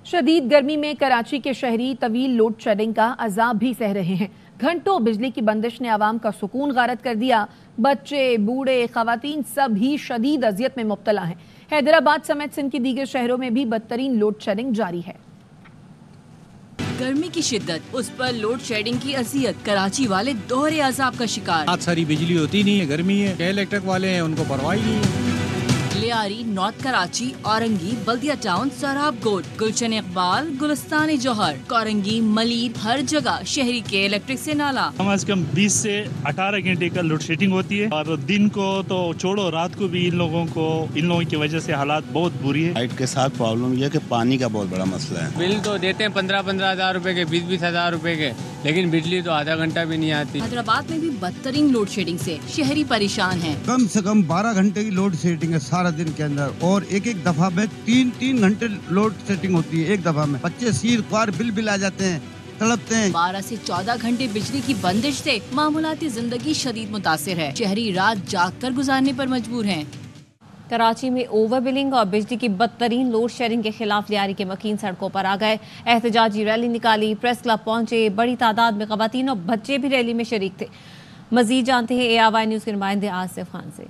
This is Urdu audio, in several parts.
شدید گرمی میں کراچی کے شہری طویل لوڈ شیڈنگ کا عذاب بھی سہ رہے ہیں۔ گھنٹوں بجلی کی بندش نے عوام کا سکون غارت کر دیا۔ بچے، بوڑھے، خواتین سب ہی شدید اذیت میں مبتلا ہیں۔ حیدرآباد سمیت سندھ کے دیگر شہروں میں بھی بدترین لوڈ شیڈنگ جاری ہے۔ گرمی کی شدت، اس پر لوڈ شیڈنگ کی اذیت، کراچی والے دوہرے عذاب کا شکار۔ رات ساری بجلی ہوتی نہیں ہے، گرمی ہے، الیکٹرک والے ہیں ان کو پرواہ نہیں ہے۔ لیاری، نارتھ کراچی، اورنگی، بلدیہ ٹاؤن، سراب گوٹ، گلشن اقبال، گلستان جوہر، کورنگی، ملیر، ہر جگہ شہری کے الیکٹرک سے نالا۔ کم از کم 20 سے 18 گھنٹے کا لوڈ شیڈنگ ہوتی ہے، اور دن کو تو چھوڑو، رات کو بھی ان لوگوں کی وجہ سے حالات بہت بری ہے۔ لائٹ کے ساتھ پرابلم یہ ہے کہ پانی کا بہت بڑا مسئلہ ہے۔ بل تو دیتے ہیں 15-15 ہزار روپے کے، 20-20 ہزار روپے کے، لیکن بجلی تو آدھا گھنٹہ بھی نہیں آتی۔ حیدرآباد میں بھی بدترین لوڈ شیڈنگ سے شہری پریشان ہیں۔ کم سے کم 12 گھنٹے کی لوڈ شیڈنگ ہے سارا دن کے اندر، اور ایک دفعہ میں 3 گھنٹے لوڈ شیڈنگ ہوتی ہے ایک دفعہ میں۔ بچے سیر خوار بل آ جاتے ہیں، تڑپتے ہیں۔ 12 سے 14 گھنٹے بجلی کی بندش سے معمولاتی زندگی شدید متاثر ہے۔ شہری رات جاگ کر گزارنے پر مجبور ہیں۔ کراچی میں اوور بلنگ اور بجلی کی بدترین لوڈ شیڈنگ کے خلاف لیاری کے مکین سڑکوں پر آ گئے۔ احتجاجی ریلی نکالی، پریس کلب پہنچے، بڑی تعداد میں خواتین اور بچے بھی ریلی میں شریک تھے۔ مزید جانتے ہیں ARY نیوز کے نمائندے آصف خان سے۔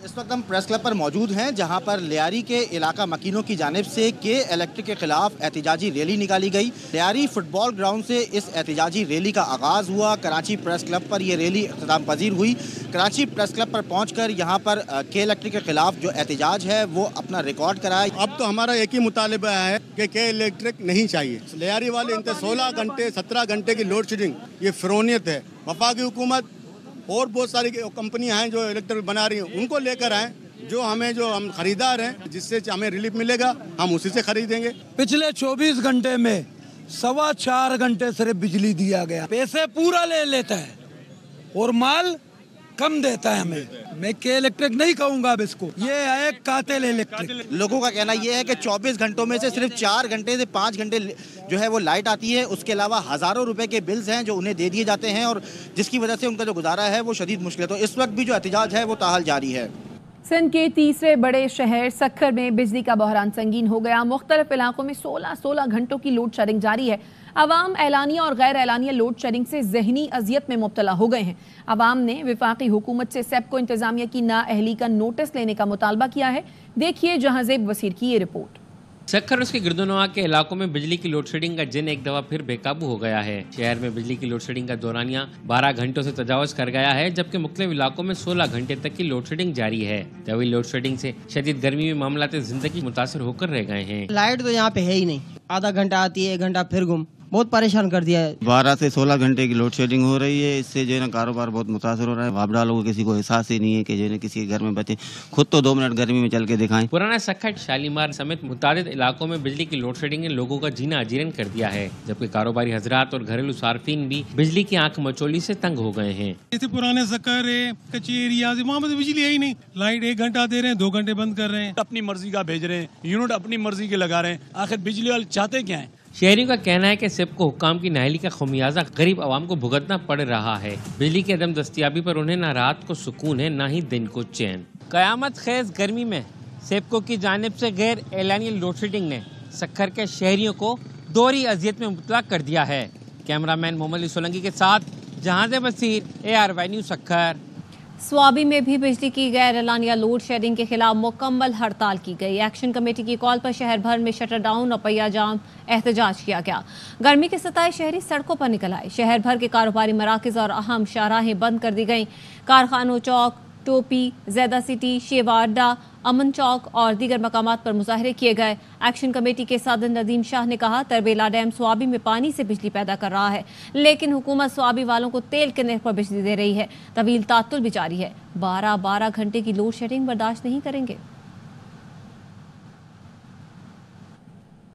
اس وقت ہم پریس کلب پر موجود ہیں، جہاں پر لیاری کے علاقہ مکینوں کی جانب سے کے الیکٹرک کے خلاف احتجاجی ریلی نکالی گئی۔ لیاری فٹ بال گراؤنڈ سے اس احتجاجی ریلی کا آغاز ہوا۔ کراچی پریس کلب پر یہ ریلی اختتام پذیر ہوئی۔ کراچی پریس کلب پر پہنچ کر یہاں پر کے الیکٹرک کے خلاف جو احتجاج ہے وہ اپنا ریکارڈ کرایا۔ اب تو ہمارا ایک ہی مطالبہ ہے کہ کے الیکٹرک نہیں چاہیے۔ لیاری والے 16 گھنٹے 17 گھنٹے کی لوڈ شیڈنگ یہ فرونیت ہے۔ وفاقی حکومت اور بہت ساری کمپنیاں ہیں جو الیکٹرک بنا رہی ہیں، ان کو لے کر آئیں، جو ہم خریدار ہیں، جس سے ہمیں ریلیف ملے گا ہم اسی سے خریدیں گے۔ پچھلے 24 گھنٹے میں 4.25 گھنٹے صرف بجلی دیا گیا، پیسے پورا لے لیتا ہے اور مال کم دیتا ہے ہمیں۔ میں کہ الیکٹرک نہیں کہوں گا اب اس کو، یہ ہے قاتل الیکٹرک۔ لوگوں کا کہنا یہ ہے کہ 24 گھنٹوں میں سے صرف 4 گھنٹے سے 5 گھنٹے جو ہے وہ لائٹ آتی ہے، اس کے علاوہ ہزاروں روپے کے بلز ہیں جو انہیں دے دیے جاتے ہیں، اور جس کی وجہ سے ان کا جو گزارا ہے وہ شدید مشکل ہے۔ تو اس وقت بھی جو احتجاج ہے وہ تاحال جاری ہے۔ سندھ کے تیسرے بڑے شہر سکھر میں بجلی کا بحران سنگین ہو گیا۔ مختلف علاقوں میں 16 گھنٹوں کی لوڈ شیڈنگ جاری ہے۔ عوام اعلانیہ اور غیر اعلانیہ لوڈ شیڈنگ سے ذہنی اذیت میں مبتلا ہو گئے ہیں۔ عوام نے وفاقی حکومت سے سیپکو انتظامیہ کی نااہلی کا نوٹس لینے کا مطالبہ کیا ہے۔ دیکھیے جہانزیب وسیر کی یہ رپورٹ۔ سکھر اور اس کے گرد و نواح کے علاقوں میں بجلی کی لوڈ شیڈنگ کا جن ایک دفعہ پھر بے قابو ہو گیا ہے۔ شہر میں بجلی کی لوڈ شیڈنگ کا دورانیہ 12 گھنٹوں سے تجاوز کر گیا ہے، جبکہ مختلف علاقوں میں 16 گھنٹے تک کی لوڈ شیڈنگ جاری ہے۔ طویل لوڈ شیڈنگ سے شدید گرمی میں معاملات زندگی متاثر ہو کر رہ گئے ہیں۔ لائٹ تو یہاں پہ ہے ہی نہیں، آدھا گھنٹہ آتی ہے، 1 گھنٹہ پھر گم، بہت پریشان کر دیا ہے۔ 12 سے 16 گھنٹے کی لوڈ شیڈنگ ہو رہی ہے، اس سے جو ہے نا کاروبار بہت متاثر ہو رہا ہے۔ وابڈا لوگوں کو کسی کو احساس ہی نہیں ہے کہ جو ہے نا کسی کے گھر میں بچے خود تو 2 منٹ گرمی میں چل کے دکھائیں۔ پرانا سکھر، شالیمار سمیت متعدد علاقوں میں بجلی کی لوڈ شیڈنگ نے لوگوں کا جینا اجیرن کر دیا ہے، جبکہ کاروباری حضرات اور گھریلو صارفین بھی بجلی کی آنکھ مچولی سے تنگ ہو گئے ہیں۔ جیسے پرانے سکھر ہے، کچیریا، وہاں پہ بجلی ہے ہی نہیں، لائٹ 1 گھنٹہ دے رہے ہیں، 2 گھنٹے بند کر رہے ہیں، اپنی مرضی کا بھیج رہے ہیں، یونٹ اپنی مرضی کے لگا رہے ہیں۔ آخر بجلی والے چاہتے کیا ہیں؟ شہریوں کا کہنا ہے کہ سیپکو حکام کی نااہلی کا خمیازہ غریب عوام کو بھگتنا پڑ رہا ہے۔ بجلی کی عدم دستیابی پر انہیں نہ رات کو سکون ہے، نہ ہی دن کو چین۔ قیامت خیز گرمی میں سیپکو کی جانب سے غیر اعلانیہ لوڈ شیڈنگ نے سکھر کے شہریوں کو دوہری اذیت میں مبتلا کر دیا ہے۔ کیمرہ مین محمد علی سولنگی کے ساتھ جہانزیب وسیر، ARY نیوز سکھر۔ سوابی میں بھی بجلی کی غیر اعلانیہ لوڈ شیڈنگ کے خلاف مکمل ہڑتال کی گئی۔ ایکشن کمیٹی کی کال پر شہر بھر میں شٹر ڈاؤن اور پہیہ جام احتجاج کیا گیا۔ گرمی کے ستائے شہری سڑکوں پر نکل آئے۔ شہر بھر کے کاروباری مراکز اور اہم شاہراہیں بند کر دی گئیں۔ کارخانوں چوک، ٹوپی، زیدہ سٹی، شیوا اڈا، امن چوک اور دیگر مقامات پر مظاہرے کیے گئے۔ ایکشن کمیٹی کے صدر ندیم شاہ نے کہا تربیلا ڈیم سوابی میں پانی سے بجلی پیدا کر رہا ہے، لیکن حکومت سوابی والوں کو تیل کے نرخ پر بجلی دے رہی ہے۔ طویل تعطل بھی جاری ہے۔ 12 گھنٹے کی لوڈ شیڈنگ برداشت نہیں کریں گے۔